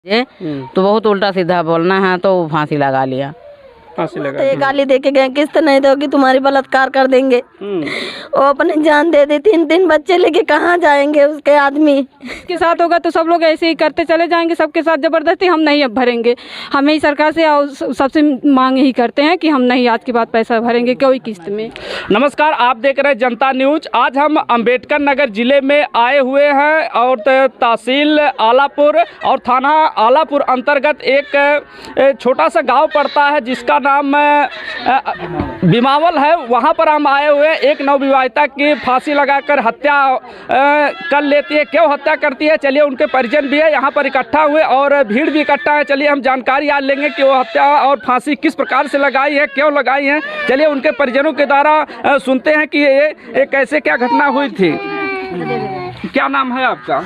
तो बहुत उल्टा सीधा बोलना है तो फांसी लगा लिया। फांसी लगा तो गाली दे के गए, किस्त नहीं दोगी तुम्हारी बलात्कार कर देंगे। वो अपने जान दे दी, 3 बच्चे लेके कहाँ जाएंगे उसके आदमी के साथ होगा तो सब लोग ऐसे ही करते चले जाएंगे, सबके साथ जबरदस्ती हम नहीं अब भरेंगे। हमें ही सरकार से और सबसे मांग ही करते हैं कि हम नहीं आज के बाद पैसा भरेंगे कोई किस्त में। नमस्कार, आप देख रहे हैं जनता न्यूज। आज हम अंबेडकर नगर जिले में आए हुए हैं और तहसील आलापुर और थाना आलापुर अंतर्गत एक छोटा सा गांव पड़ता है जिसका नाम बिमावल है। वहां पर हम आए हुए। एक नवविवाहिता की फांसी लगाकर हत्या कर लेती है। क्यों हत्या करती है, चलिए उनके परिजन भी है यहाँ पर इकट्ठा हुए और भीड़ भी इकट्ठा है। चलिए हम जानकारी आज लेंगे कि वो हत्या और फांसी किस प्रकार से लगाई है, क्यों लगाई है। चलिए उनके परिजनों के द्वारा सुनते हैं कि ये कैसे क्या घटना हुई थी। क्या नाम है आपका?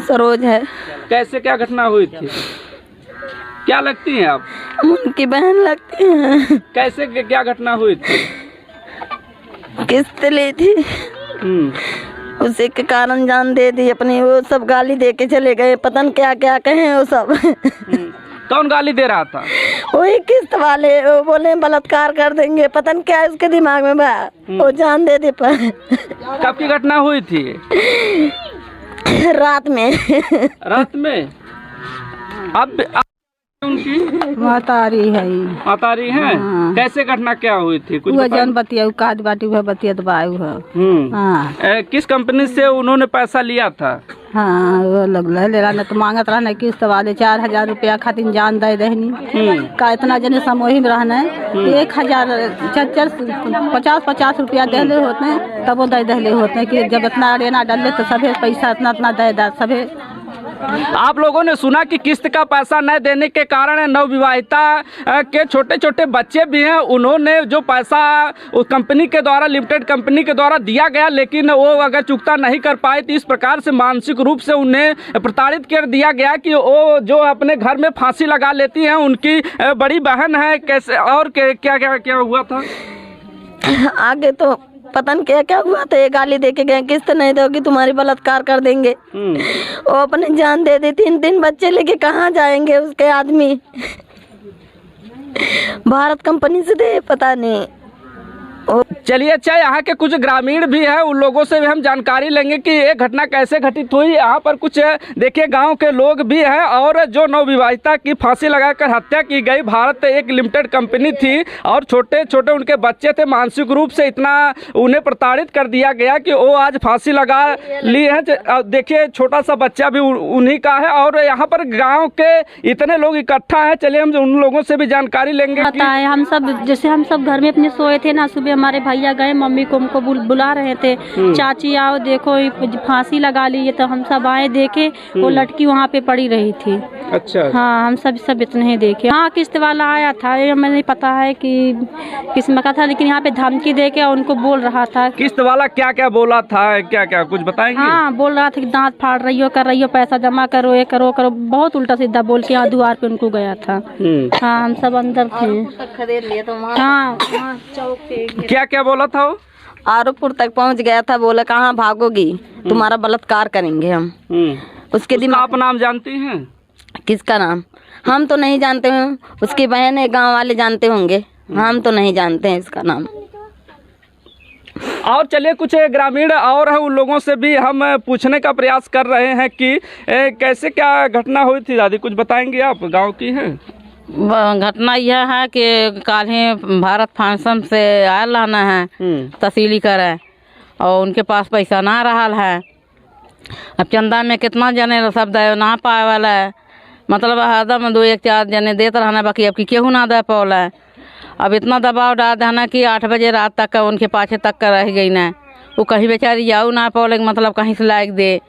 सरोज है। कैसे क्या घटना हुई थी, क्या लगती हैं आप? उनकी बहन लगती है। कैसे क्या घटना हुई थी? किस्त ली थी, उसी के कारण जान दे दी अपनी। वो सब गाली दे के चले गए, पता नहीं क्या क्या कहे वो सब। कौन गाली दे रहा था? वही किस्त वाले, वो बोले बलात्कार कर देंगे, पता नहीं क्या उसके दिमाग में बा। वो जान दे दी। पर कब की घटना हुई थी? रात में। रात में। अब उनकी मातारी है, मातारी है। कैसे घटना क्या हुई थी कुछ जन बतिया काट बाटी हुआ बतिया दबायु है। किस कंपनी से उन्होंने पैसा लिया था? हाँ वो लग ले रहा तो मांगत रहा किस्त वाले 4000 रुपया खातिर जान दे दहनी का। इतना जने समूह में रहना है 1000 50 रुपया दहले होते हैं, तब वो दे दहले होते हैं कि जब इतना लेना डाले तो सभी पैसा इतना दे सभी। आप लोगों ने सुना कि किस्त का पैसा न देने के कारण नवविवाहिता के छोटे छोटे बच्चे भी हैं, उन्होंने जो पैसा उस कंपनी के द्वारा, लिमिटेड कंपनी के द्वारा दिया गया, लेकिन वो अगर चुकता नहीं कर पाए तो इस प्रकार से मानसिक रूप से उन्हें प्रताड़ित कर दिया गया कि वो जो अपने घर में फांसी लगा लेती हैं। उनकी बड़ी बहन है। कैसे और क्या क्या क्या हुआ था आगे तो पता नहीं क्या क्या हुआ था। ये गाली दे के गए, किस्त नहीं दोगी तुम्हारी बलात्कार कर देंगे। वो अपने जान दे दी, 3 बच्चे लेके कहाँ जाएंगे उसके आदमी। भारत कंपनी से दे, पता नहीं। चलिए अच्छा, यहाँ के कुछ ग्रामीण भी हैं, उन लोगों से भी हम जानकारी लेंगे कि ये घटना कैसे घटित हुई। यहाँ पर कुछ देखिए गांव के लोग भी हैं और जो नवविवाहिता की फांसी लगाकर हत्या की गई, भारत एक लिमिटेड कंपनी थी और छोटे छोटे उनके बच्चे थे। मानसिक रूप से इतना उन्हें प्रताड़ित कर दिया गया कि वो आज फांसी लगा ली है। देखिए छोटा सा बच्चा भी उन्हीं का है और यहाँ पर गाँव के इतने लोग इकट्ठा हैं। चलिए हम उन लोगों से भी जानकारी लेंगे। हम सब जैसे हम सब घर में अपने सोए थे ना, सुबह हमारे भैया गए, मम्मी को हमको बुला रहे थे, चाची आओ देखो फांसी लगा ली है। तो हम सब आए, देखे वो लड़की वहाँ पे पड़ी रही थी। अच्छा। हाँ हम सब इतने ही देखे। हाँ किस्त वाला आया था, हमें नहीं पता है कि किस्म का था, लेकिन यहाँ पे धमकी दे के उनको बोल रहा था। किस्त वाला क्या क्या बोला था, क्या क्या कुछ बताएंगे? हाँ बोल रहा था कि दांत फाड़ रही हो, कर रही हो, पैसा जमा करो, ये करो करो, बहुत उल्टा सीधा बोल के यहाँ द्वार पे उनको गया था। हाँ हम सब अंदर थे। हाँ चौक पे क्या क्या बोला था वो? आरोपुर तक पहुंच गया था, बोला कहाँ भागोगी, तुम्हारा बलात्कार करेंगे हम। उसके दिमाग। आप नाम जानती हैं? किसका नाम? हम तो नहीं जानते हैं, उसकी बहन है, गांव वाले जानते होंगे, हम तो नहीं जानते हैं इसका नाम। और चलिए कुछ ग्रामीण और है, उन लोगों से भी हम पूछने का प्रयास कर रहे हैं कि कैसे क्या घटना हुई थी। दादी कुछ बताएंगे आप, गाँव की है? घटना यह है कि कल ही भारत फांसम से आयल रहना है तहसीली करे और उनके पास पैसा ना रहा है। अब चंदा में कितना जने सब दे ना पाए वाला है, मतलब हरदम 2-1-4 जने देते रहना, बाकी अब की केहू ना दे पाला है। अब इतना दबाव डाल देना कि 8 बजे रात तक का उनके पाछे तक का रह गई ना, वो कहीं बेचारी जाऊ ना पाले, मतलब कहीं से लायक दे।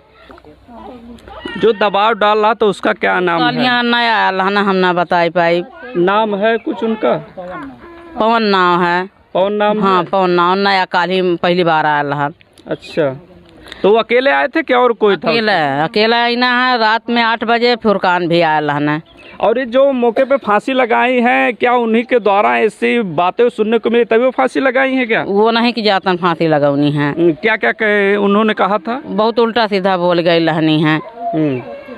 जो दबाव डाल रहा तो उसका क्या नाम है? यहाँ नया आया ना, हम ना बताई पाई। नाम है कुछ उनका? पवन नाम है। पवन नाम? हाँ पवन नाम, नया काल ही पहली बार आया रहा। अच्छा, तो वो अकेले आए थे क्या और कोई था? अकेला ही ना है। रात में 8 बजे फुरकान भी आया रहना। और ये जो मौके पे फांसी लगाई है, क्या उन्हीं के द्वारा ऐसी बातें सुनने को मिली तभी वो फांसी लगाई है क्या? वो नहीं कि जातन फांसी लगौनी है। क्या क्या उन्होंने कहा था? बहुत उल्टा सीधा बोल गई लहनी है।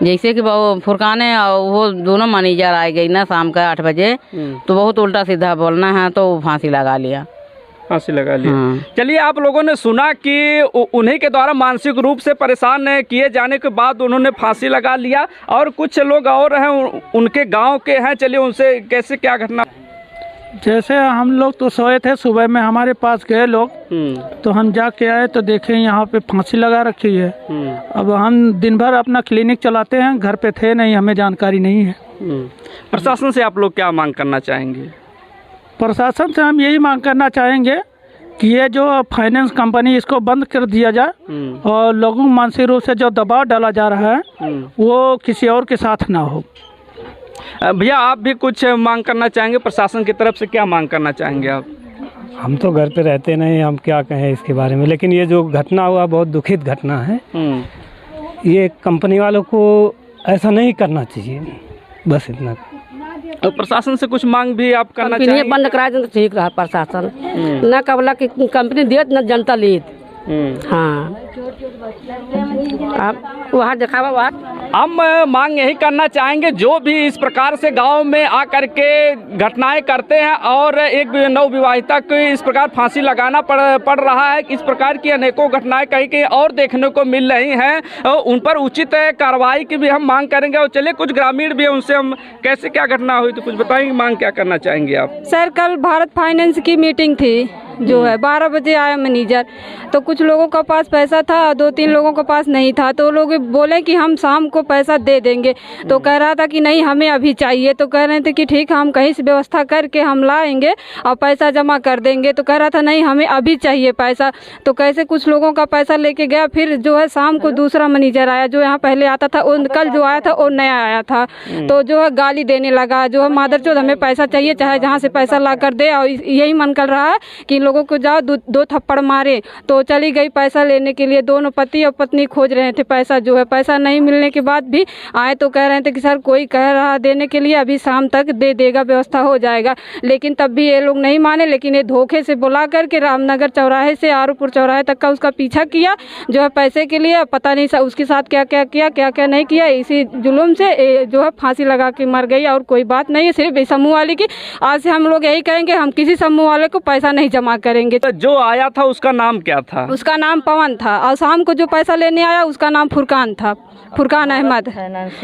जैसे कि वो फुरकाने और वो दोनों मैनेजर आ गई ना शाम का 8 बजे, तो बहुत उल्टा सीधा बोलना है तो फांसी लगा लिया। फांसी लगा लिया। हाँ। चलिए, आप लोगों ने सुना कि उन्हीं के द्वारा मानसिक रूप से परेशान किए जाने के बाद उन्होंने फांसी लगा लिया, और कुछ लोग और हैं उनके गांव के हैं। चलिए उनसे कैसे क्या घटना। जैसे हम लोग तो सोए थे, सुबह में हमारे पास गए लोग, तो हम जाके आए तो देखे यहाँ पे फांसी लगा रखी है। अब हम दिन भर अपना क्लिनिक चलाते हैं, घर पे थे नहीं, हमें जानकारी नहीं है। प्रशासन से आप लोग क्या मांग करना चाहेंगे? प्रशासन से हम यही मांग करना चाहेंगे कि ये जो फाइनेंस कंपनी इसको बंद कर दिया जाए, और लोगों मानसिक रूप से जो दबाव डाला जा रहा है वो किसी और के साथ ना हो। भैया, आप भी कुछ मांग करना चाहेंगे? प्रशासन की तरफ से क्या मांग करना चाहेंगे आप? हम तो घर पे रहते नहीं, हम क्या कहें इसके बारे में, लेकिन ये जो घटना हुआ बहुत दुखित घटना है। ये कंपनी वालों को ऐसा नहीं करना चाहिए, बस इतना। और प्रशासन से कुछ मांग भी आप करना चाहिए? बंद करा दे तो ठीक रहा प्रशासन, न कबला की कंपनी देत न जनता लेत। हाँ, आप वहाँ दिखावा वहाँ। हम मांग यही करना चाहेंगे, जो भी इस प्रकार से गांव में आकर के घटनाएं करते हैं और एक नवविवाहिता को इस प्रकार फांसी लगाना पड़ रहा है, इस प्रकार की अनेकों घटनाएं कहीं कहीं और देखने को मिल रही हैं, उन पर उचित कार्रवाई की भी हम मांग करेंगे। और चलिए, कुछ ग्रामीण भी हैं, उनसे हम कैसे क्या घटना हुई तो कुछ बताएंगे। मांग क्या करना चाहेंगे आप? सर, कल भारत फाइनेंस की मीटिंग थी, जो है 12 बजे आया मैनेजर, तो कुछ लोगों के पास पैसा था, 2-3 लोगों के पास नहीं था, तो लोग बोले कि हम शाम को पैसा दे देंगे। तो कह रहा था कि नहीं हमें अभी चाहिए, तो कह रहे थे कि ठीक है हम कहीं से व्यवस्था करके हम लाएंगे और पैसा जमा कर देंगे। तो कह रहा था नहीं हमें अभी चाहिए पैसा। तो कैसे कुछ लोगों का पैसा लेके गया। फिर जो है शाम को दूसरा मैनेजर आया, जो यहाँ पहले आता था, कल जो आया था वो नया आया था, तो जो है गाली देने लगा, जो है मादरचोद हमें पैसा चाहिए, चाहे जहाँ से पैसा ला कर दे। और यही मन कर रहा है कि लोगों को जाओ 2 थप्पड़ मारे। तो चली गई पैसा लेने के लिए, दोनों पति और पत्नी खोज रहे थे पैसा। जो है पैसा नहीं मिलने के बाद भी आए तो कह रहे थे कि सर कोई कह रहा देने के लिए, अभी शाम तक दे देगा, व्यवस्था हो जाएगा। लेकिन तब भी ये लोग नहीं माने, लेकिन ये धोखे से बुला करके रामनगर चौराहे से आरूपुर चौराहे तक का उसका पीछा किया, जो है पैसे के लिए। पता नहीं उसके साथ क्या क्या किया, क्या क्या नहीं किया। इसी जुलूम से जो है फांसी लगा के मर गई। और कोई बात नहीं है, सिर्फ समूह वाले की। आज से हम लोग यही कहेंगे, हम किसी समूह वाले को पैसा नहीं जमा करेंगे। तो जो आया था उसका नाम क्या था? उसका नाम पवन था, और शाम को जो पैसा लेने आया उसका नाम फुरकान था, फुरकान अहमद।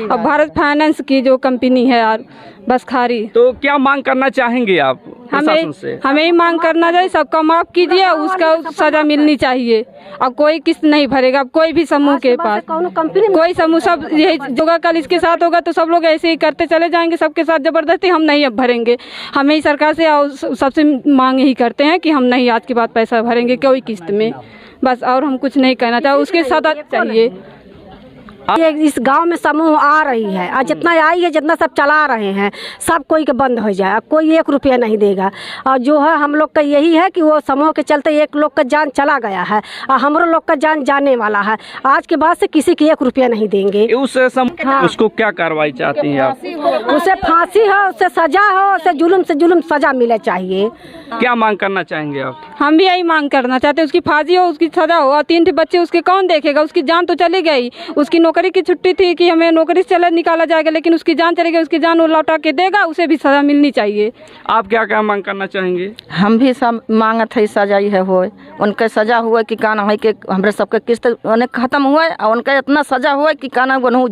और भारत फाइनेंस की जो कंपनी है यार बसखारी। तो क्या मांग करना चाहेंगे आप प्रशासन से? हमें ही मांग करना चाहिए, सबका माफ कीजिए, उसका सजा मिलनी चाहिए। और कोई किस्त नहीं भरेगा कोई भी समूह के पास, कोई समूह, सब यही होगा। कल इसके साथ होगा तो सब लोग ऐसे ही करते चले जाएंगे, सबके साथ जबरदस्ती हम नहीं अब भरेंगे। हमें ही सरकार से और सबसे मांग यही करते हैं कि हम नहीं आज के बाद पैसा भरेंगे कोई किस्त में, बस। और हम कुछ नहीं कहना चाहे, उसके सजा चाहिए। ये इस गांव में समूह आ रही है, और जितना आई है, जितना सब चला रहे हैं, सब कोई के बंद हो जाए, कोई 1 रुपया नहीं देगा। और जो है हम लोग का यही है कि वो समूह के चलते एक लोग का जान चला गया है, और हमारे लोग का जान जाने वाला है। आज के बाद से किसी के 1 रुपया नहीं देंगे। उसको क्या कार्रवाई चाहती हैं आप? उसे फांसी हो, उसे सजा हो, उसे जुल्म से जुल्म सजा मिले चाहिए। क्या मांग करना चाहेंगे आप? हम भी यही मांग करना चाहते हैं, उसकी फांसी हो, उसकी सजा हो। और 3 बच्चे उसके कौन देखेगा? उसकी जान तो चली गई, उसकी नौकरी की छुट्टी थी कि हमें नौकरी से चला निकाला जाएगा, लेकिन उसकी जान चली गई, उसकी जान वो लौटा के देगा, उसे भी सजा मिलनी चाहिए। आप क्या क्या मांग करना चाहेंगे? हम भी सब मांगत है सजा ही है होए, उनके सजा हुआ कि काना है कि हमरे सबके किस्त खत्म हुआ, और उनका इतना सजा हुआ कि काना वो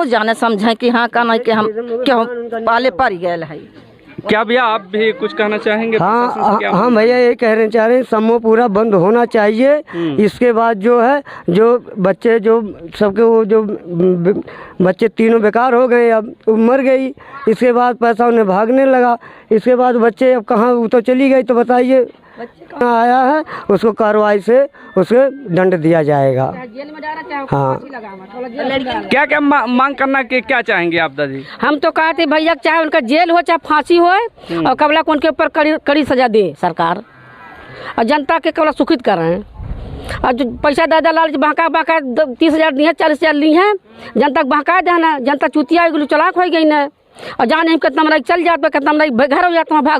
जाने समझे कि हाँ काना कि हम क्यों पाले पड़ गए है। क्या भैया आप भी कुछ कहना चाहेंगे? हाँ, हम भैया ये कहना चाह रहे हैं, समूह पूरा बंद होना चाहिए। इसके बाद जो है, जो बच्चे जो सबके वो जो बच्चे तीनों बेकार हो गए, अब मर गई, इसके बाद पैसा उन्हें भागने लगा, इसके बाद बच्चे अब कहाँ, वो तो चली गई, तो बताइए आया है, उसको कार्रवाई से उसको दंड दिया जाएगा। हाँ, क्या क्या मांग करना के क्या चाहेंगे आप दादी? हम तो कहते भैया चाहे उनका जेल हो चाहे फांसी हो, और कबला को उनके ऊपर कड़ी सजा दे सरकार, और जनता के कबला सुखित कर रहे हैं। और जो पैसा दादा लाल बहका 30,000 दी है, 40,000 ली हैं, जनता बहका देना, जनता चुतिया चलाक हो गई न। और जाने कितना चल जाता, कितना घर हो जाता, भाग